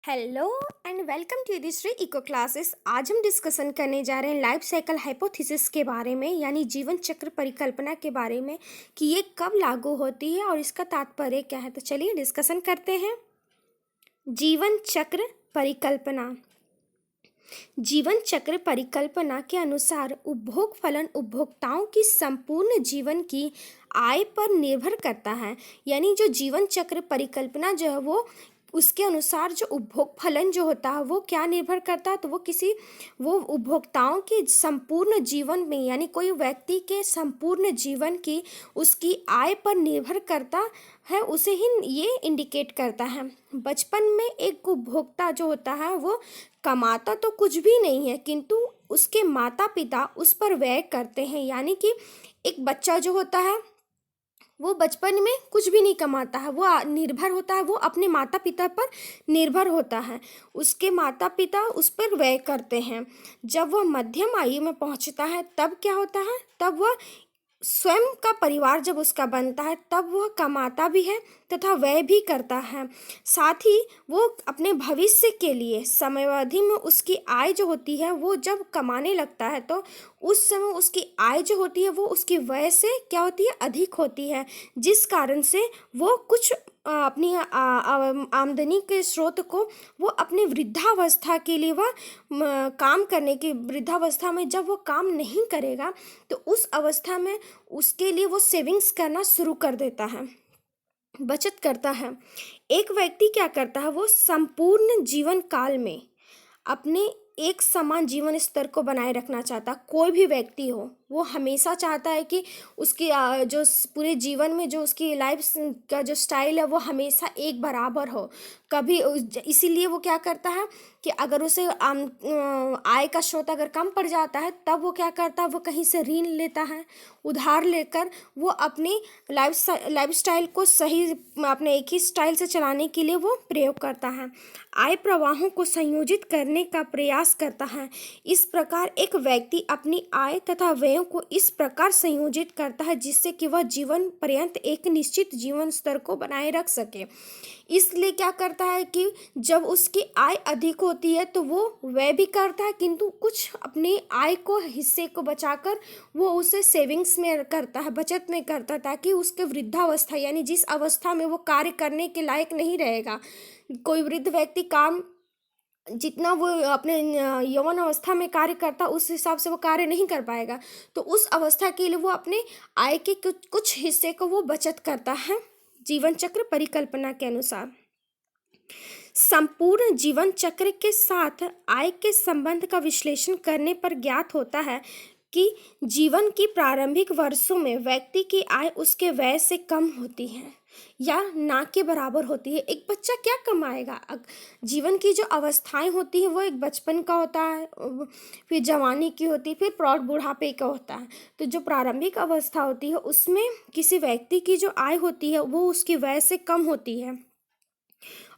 Hello and welcome to Yudhishri eco classes. आज हम discussion करने जा रहे हैं लाइफ साइकिल हाइपोथेसिस के बारे में, यानी जीवन चक्र परिकल्पना के बारे में कि ये कब लागू होती है और इसका तात्पर्य क्या है। तो चलिए डिस्कशन करते हैं। जीवन चक्र परिकल्पना। जीवन चक्र परिकल्पना के अनुसार उपभोग फलन उपभोक्ताओं की संपूर्ण जीवन की आय पर निर्भर करता है। यानी जो जीवन चक्र परिकल्पना जो है वो उसके अनुसार जो उपभोग फलन जो होता है वो क्या निर्भर करता है, तो वो उपभोक्ताओं के संपूर्ण जीवन में, यानी कोई व्यक्ति के संपूर्ण जीवन की उसकी आय पर निर्भर करता है, उसे ही ये इंडिकेट करता है। बचपन में एक उपभोक्ता जो होता है वो कमाता तो कुछ भी नहीं है, किंतु उसके माता पिता उस पर व्यय करते हैं। यानी कि एक बच्चा जो होता है वो बचपन में कुछ भी नहीं कमाता है, वो निर्भर होता है, वो अपने माता पिता पर निर्भर होता है, उसके माता पिता उस पर व्यय करते हैं। जब वह मध्यम आयु में पहुंचता है तब क्या होता है, तब वह स्वयं का परिवार जब उसका बनता है तब वह कमाता भी है तथा व्यय भी करता है। साथ ही वो अपने भविष्य के लिए समयावधि में उसकी आय जो होती है वो जब कमाने लगता है तो उस समय उसकी आय जो होती है वो उसकी व्यय से क्या होती है, अधिक होती है, जिस कारण से वो कुछ अपनी आमदनी के स्रोत को वो अपने वृद्धावस्था के लिए वह काम करने की, वृद्धावस्था में जब वो काम नहीं करेगा तो उस अवस्था में उसके लिए वो सेविंग्स करना शुरू कर देता है, बचत करता है। एक व्यक्ति क्या करता है, वो संपूर्ण जीवन काल में अपने एक समान जीवन स्तर को बनाए रखना चाहता। कोई भी व्यक्ति हो वो हमेशा चाहता है कि उसकी जो पूरे जीवन में जो उसकी लाइफ का जो स्टाइल है वो हमेशा एक बराबर हो। कभी इसीलिए वो क्या करता है कि अगर उसे आय का स्रोत अगर कम पड़ जाता है तब वो क्या करता है, वो कहीं से ऋण लेता है, उधार लेकर वो अपनी लाइफ स्टाइल को सही अपने एक ही स्टाइल से चलाने के लिए वो प्रयोग करता है। आय प्रवाहों को संयोजित करने का प्रयास करता है। इस प्रकार एक व्यक्ति अपनी आय तथा व्ययों को इस प्रकार संयोजित करता है जिससे कि वह जीवन पर्यंत एक निश्चित जीवन स्तर को बनाए रख सके। इसलिए क्या करता है कि जब उसकी आय अधिक होती है तो वो व्यय भी करता है, किंतु कुछ अपनी आय को हिस्से को बचाकर वो उसे सेविंग्स में करता है, बचत में करता है, ताकि उसके वृद्धावस्था यानी जिस अवस्था में वो कार्य करने के लायक नहीं रहेगा। कोई वृद्ध व्यक्ति काम जितना वो अपने यौवन अवस्था में कार्य करता उस हिसाब से वो कार्य नहीं कर पाएगा, तो उस अवस्था के लिए वो अपने आय के कुछ हिस्से को वो बचत करता है। जीवन चक्र परिकल्पना के अनुसार संपूर्ण जीवन चक्र के साथ आय के संबंध का विश्लेषण करने पर ज्ञात होता है कि जीवन की प्रारंभिक वर्षों में व्यक्ति की आय उसके व्यय से कम होती है या ना के बराबर होती है। एक बच्चा क्या कमाएगा, जीवन की जो अवस्थाएं होती हैं वो एक बचपन का होता है, फिर जवानी की होती है, फिर प्रौढ़ बुढ़ापे का होता है। तो जो प्रारंभिक अवस्था होती है उसमें किसी व्यक्ति की जो आय होती है वो उसकी व्यय से कम होती है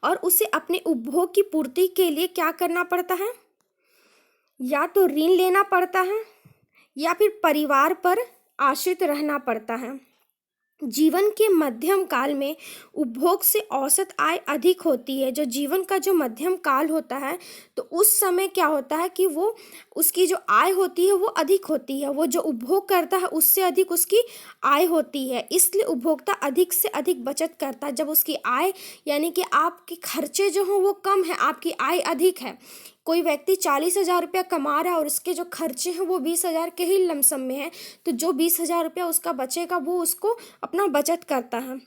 और उसे अपने उपभोग की पूर्ति के लिए क्या करना पड़ता है, या तो ऋण लेना पड़ता है या फिर परिवार पर आश्रित रहना पड़ता है। जीवन के मध्यम काल में उपभोग से औसत आय अधिक होती है। जो जीवन का जो मध्यम काल होता है तो उस समय क्या होता है कि वो उसकी जो आय होती है वो अधिक होती है, वो जो उपभोग करता है उससे अधिक उसकी आय होती है, इसलिए उपभोक्ता अधिक से अधिक बचत करता है। जब उसकी आय यानी कि आपके खर्चे जो हों वो कम है, आपकी आय अधिक है। कोई व्यक्ति 40,000 रुपया कमा रहा है और उसके जो खर्चे हैं वो 20,000 के ही लमसम में है, तो जो 20,000 रुपया उसका बचेगा वो उसको अपना बचत करता है।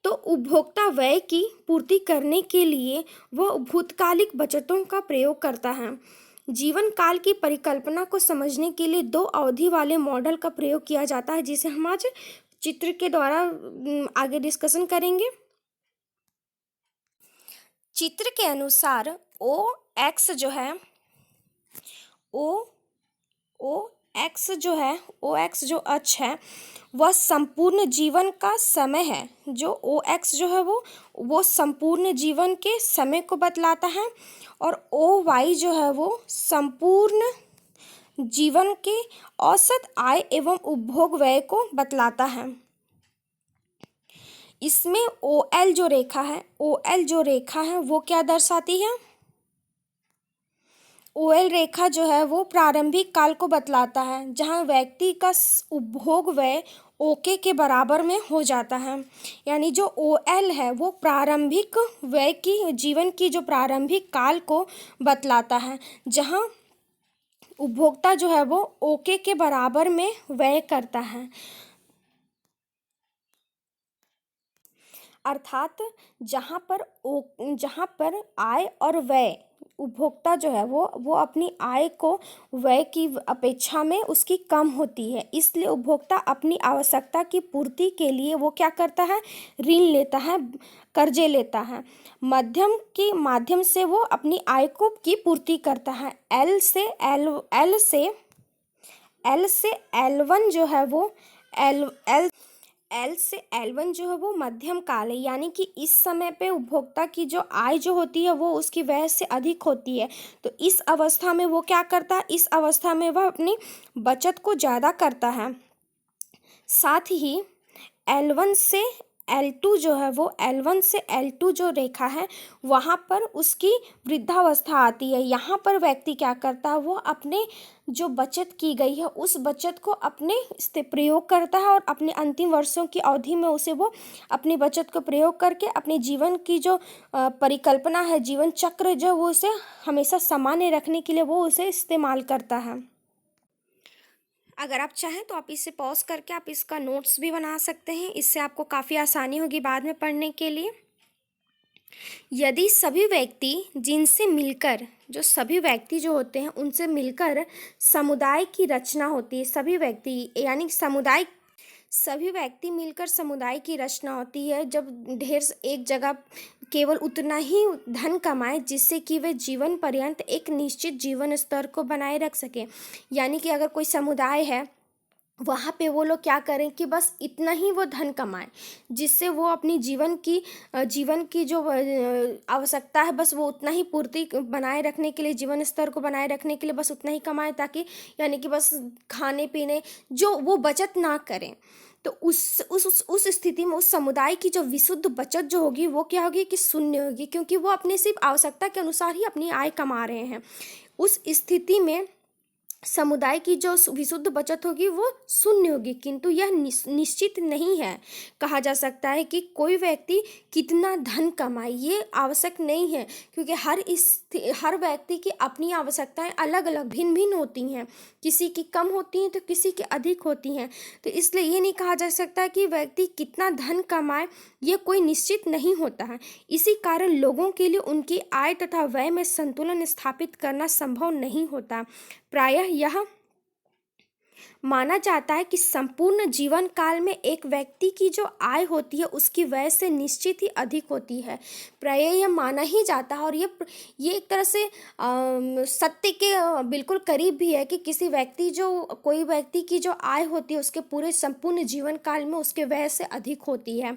तो उपभोक्ता व्यय की पूर्ति करने के लिए वह भूतकालिक बचतों का प्रयोग करता है। जीवन काल की परिकल्पना को समझने के लिए दो अवधि वाले मॉडल का प्रयोग किया जाता है, जिसे हम आज चित्र के द्वारा आगे डिस्कशन करेंगे। चित्र के अनुसार ओ एक्स जो है ओ ओ एक्स जो है ओ एक्स जो अक्ष है वह संपूर्ण जीवन का समय है। जो ओ एक्स जो है वो संपूर्ण जीवन के समय को बतलाता है और ओ वाई जो है वो संपूर्ण जीवन के औसत आय एवं उपभोग व्यय को बतलाता है। इसमें ओ एल जो रेखा है, ओ एल जो रेखा है वो क्या दर्शाती है? ओएल रेखा जो है वो प्रारंभिक काल को बतलाता है, जहाँ व्यक्ति का उपभोग व्यय ओके के बराबर में हो जाता है। यानी जो ओएल है वो प्रारंभिक व्यय की, जीवन की जो प्रारंभिक काल को बतलाता है, जहाँ उपभोक्ता जो है वो ओके के बराबर में व्यय करता है। अर्थात जहाँ पर आय और व्यय, उपभोक्ता जो है वो अपनी आय को व्यय की अपेक्षा में उसकी कम होती है, इसलिए उपभोक्ता अपनी आवश्यकता की पूर्ति के लिए वो क्या करता है? ऋण लेता है, कर्जे लेता है, मध्यम के माध्यम से वो अपनी आय को की पूर्ति करता है। एल से L1 जो है वो एल से L1 जो है वो मध्यम काल है, यानी कि इस समय पे उपभोक्ता की जो आय जो होती है वो उसकी व्यय से अधिक होती है। तो इस अवस्था में वो क्या करता है? इस अवस्था में वह अपनी बचत को ज़्यादा करता है। साथ ही L1 से L2 जो है वो L1 से L2 जो रेखा है वहाँ पर उसकी वृद्धावस्था आती है। यहाँ पर व्यक्ति क्या करता है? वो अपने जो बचत की गई है उस बचत को अपने इस्ते प्रयोग करता है और अपने अंतिम वर्षों की अवधि में उसे वो अपनी बचत को प्रयोग करके अपने जीवन की जो परिकल्पना है, जीवन चक्र जो वो उसे हमेशा सामान्य रखने के लिए वो उसे इस्तेमाल करता है। अगर आप चाहें तो आप इसे पॉज करके आप इसका नोट्स भी बना सकते हैं, इससे आपको काफ़ी आसानी होगी बाद में पढ़ने के लिए। यदि सभी व्यक्ति जिनसे मिलकर, जो सभी व्यक्ति जो होते हैं उनसे मिलकर समुदाय की रचना होती है, सभी व्यक्ति यानी सभी व्यक्ति मिलकर समुदाय की रचना होती है, जब ढेर एक जगह केवल उतना ही धन कमाए जिससे कि वे जीवन पर्यंत एक निश्चित जीवन स्तर को बनाए रख सकें। यानी कि अगर कोई समुदाय है वहाँ पे वो लोग क्या करें कि बस इतना ही वो धन कमाएं जिससे वो अपनी जीवन की जो आवश्यकता है बस वो उतना ही पूर्ति बनाए रखने के लिए, जीवन स्तर को बनाए रखने के लिए बस उतना ही कमाएं, ताकि यानी कि बस खाने पीने जो वो बचत ना करें। तो उस स्थिति में उस समुदाय की जो विशुद्ध बचत जो होगी वो क्या होगी कि शून्य होगी, क्योंकि वो अपने सिर्फ आवश्यकता के अनुसार ही अपनी आय कमा रहे हैं। उस स्थिति में समुदाय की जो विशुद्ध बचत होगी वो शून्य होगी, किंतु यह निश्चित नहीं है। कहा जा सकता है कि कोई व्यक्ति कितना धन कमाए ये आवश्यक नहीं है, क्योंकि हर व्यक्ति की अपनी आवश्यकताएं अलग अलग भिन्न भिन्न होती हैं, किसी की कम होती हैं तो किसी की अधिक होती हैं। तो इसलिए ये नहीं कहा जा सकता कि व्यक्ति कितना धन कमाए, ये कोई निश्चित नहीं होता है। इसी कारण लोगों के लिए उनकी आय तथा व्यय में संतुलन स्थापित करना संभव नहीं होता। प्रायः यह माना जाता है कि संपूर्ण जीवन काल में एक व्यक्ति की जो आय होती है उसकी व्यय से निश्चित ही अधिक होती है। प्रायः यह माना ही जाता है, और ये एक तरह से सत्य के बिल्कुल करीब भी है कि कोई व्यक्ति की जो आय होती है उसके पूरे संपूर्ण जीवन काल में उसके व्यय से अधिक होती है।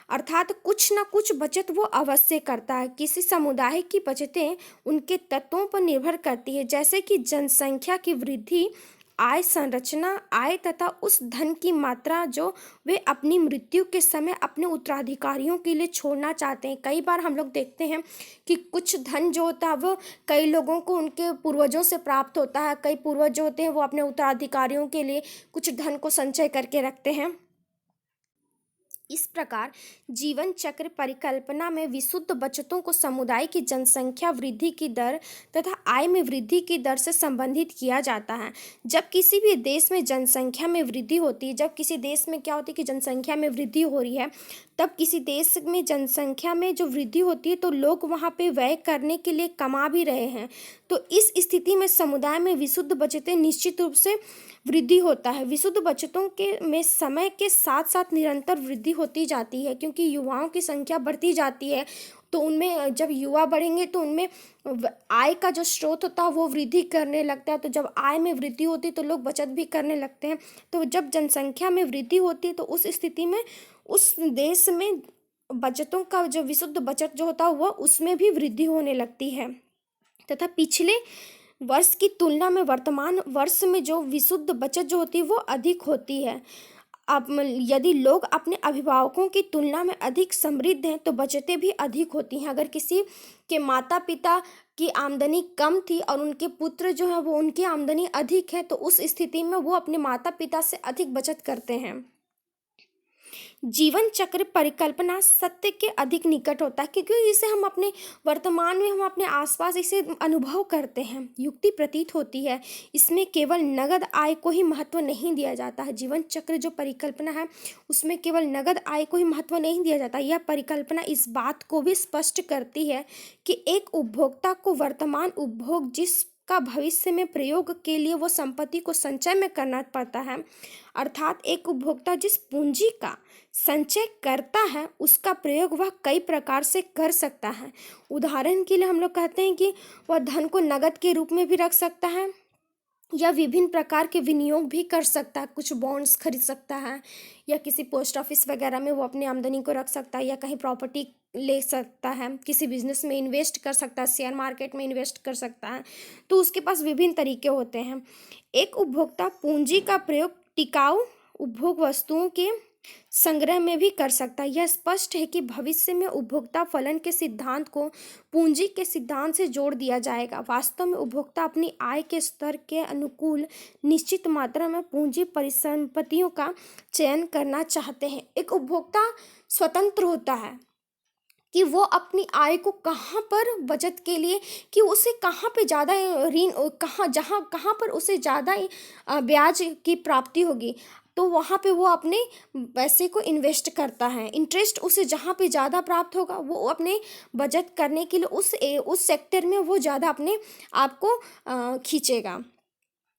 अर्थात कुछ न कुछ बचत वो अवश्य करता है। किसी समुदाय की बचतें उनके तत्वों पर निर्भर करती है, जैसे कि जनसंख्या की वृद्धि, आय संरचना, आय तथा उस धन की मात्रा जो वे अपनी मृत्यु के समय अपने उत्तराधिकारियों के लिए छोड़ना चाहते हैं। कई बार हम लोग देखते हैं कि कुछ धन जो होता है वो कई लोगों को उनके पूर्वजों से प्राप्त होता है। कई पूर्वज जो होते हैं वो अपने उत्तराधिकारियों के लिए कुछ धन को संचय करके रखते हैं। इस प्रकार जीवन चक्र परिकल्पना में विशुद्ध बचतों को समुदाय की जनसंख्या वृद्धि की दर तथा आय में वृद्धि की दर से संबंधित किया जाता है। जब किसी भी देश में जनसंख्या में वृद्धि होती है, जब किसी देश में क्या होती है कि जनसंख्या में वृद्धि हो रही है, तब किसी देश में जनसंख्या में जो वृद्धि होती है तो लोग वहाँ पे व्यय करने के लिए कमा भी रहे हैं। तो इस स्थिति में समुदाय में विशुद्ध बचतें निश्चित रूप से वृद्धि होता है। विशुद्ध बचतों के में समय के साथ साथ निरंतर वृद्धि होती जाती है, क्योंकि युवाओं की संख्या बढ़ती जाती है। तो उनमें जब युवा बढ़ेंगे तो उनमें आय का जो स्रोत होता है वो वृद्धि करने लगता है। तो जब आय में वृद्धि होती है तो लोग बचत भी करने लगते हैं। तो जब जनसंख्या में वृद्धि होती है तो उस स्थिति में उस देश में बचतों का जो विशुद्ध बचत जो होता है वह उसमें भी वृद्धि होने लगती है, तथा पिछले वर्ष की तुलना में वर्तमान वर्ष में जो विशुद्ध बचत जो होती है वो अधिक होती है। अब यदि लोग अपने अभिभावकों की तुलना में अधिक समृद्ध हैं तो बचतें भी अधिक होती हैं। अगर किसी के माता पिता की आमदनी कम थी और उनके पुत्र जो है वो उनकी आमदनी अधिक है, तो उस स्थिति में वो अपने माता पिता से अधिक बचत करते हैं। जीवन चक्र परिकल्पना सत्य के अधिक निकट होता है, क्योंकि इसे हम अपने वर्तमान में हम अपने आसपास इसे अनुभव करते हैं, युक्ति प्रतीत होती है। इसमें केवल नगद आय को ही महत्व नहीं दिया जाता है। जीवन चक्र जो परिकल्पना है उसमें केवल नगद आय को ही महत्व नहीं दिया जाता। यह परिकल्पना इस बात को भी स्पष्ट करती है कि एक उपभोक्ता को वर्तमान उपभोग जिसका भविष्य में प्रयोग के लिए वो संपत्ति को संचय में करना पड़ता है, अर्थात एक उपभोक्ता जिस पूंजी का संचय करता है उसका प्रयोग वह कई प्रकार से कर सकता है। उदाहरण के लिए हम लोग कहते हैं कि वह धन को नगद के रूप में भी रख सकता है या विभिन्न प्रकार के विनियोग भी कर सकता है। कुछ बॉन्ड्स खरीद सकता है या किसी पोस्ट ऑफिस वगैरह में वो अपनी आमदनी को रख सकता है, या कहीं प्रॉपर्टी ले सकता है, किसी बिजनेस में इन्वेस्ट कर सकता है, शेयर मार्केट में इन्वेस्ट कर सकता है। तो उसके पास विभिन्न तरीके होते हैं। एक उपभोक्ता पूंजी का प्रयोग टिकाऊ उपभोग वस्तुओं के संग्रह में भी कर सकता है। यह स्पष्ट है कि भविष्य में उपभोक्ता फलन के सिद्धांत को पूंजी के सिद्धांत से जोड़ दिया जाएगा। वास्तव में उपभोक्ता अपनी आय के स्तर के अनुकूल निश्चित मात्रा में पूंजी परिसंपत्तियों का चयन करना चाहते हैं। एक उपभोक्ता स्वतंत्र होता है कि वो अपनी आय को कहाँ पर बचत के लिए, कि उसे कहाँ पे ज़्यादा ऋण, कहाँ पर उसे ज़्यादा ब्याज की प्राप्ति होगी, तो वहाँ पे वो अपने पैसे को इन्वेस्ट करता है। इंटरेस्ट उसे जहाँ पे ज़्यादा प्राप्त होगा वो अपने बचत करने के लिए उस सेक्टर में वो ज़्यादा अपने आप को खींचेगा।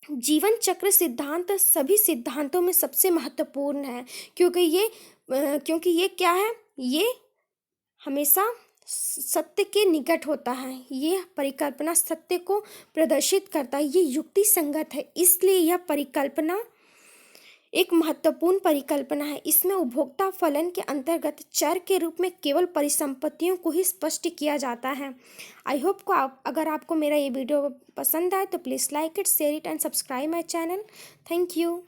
जीवन चक्र सिद्धांत सभी सिद्धांतों में सबसे महत्वपूर्ण है, क्योंकि ये क्या है, ये हमेशा सत्य के निकट होता है। ये परिकल्पना सत्य को प्रदर्शित करता है, ये युक्ति संगत है, इसलिए यह परिकल्पना एक महत्वपूर्ण परिकल्पना है। इसमें उपभोक्ता फलन के अंतर्गत चर के रूप में केवल परिसंपत्तियों को ही स्पष्ट किया जाता है। आई होप को अगर आपको मेरा ये वीडियो पसंद आए तो please like it, share it and subscribe my channel. Thank you.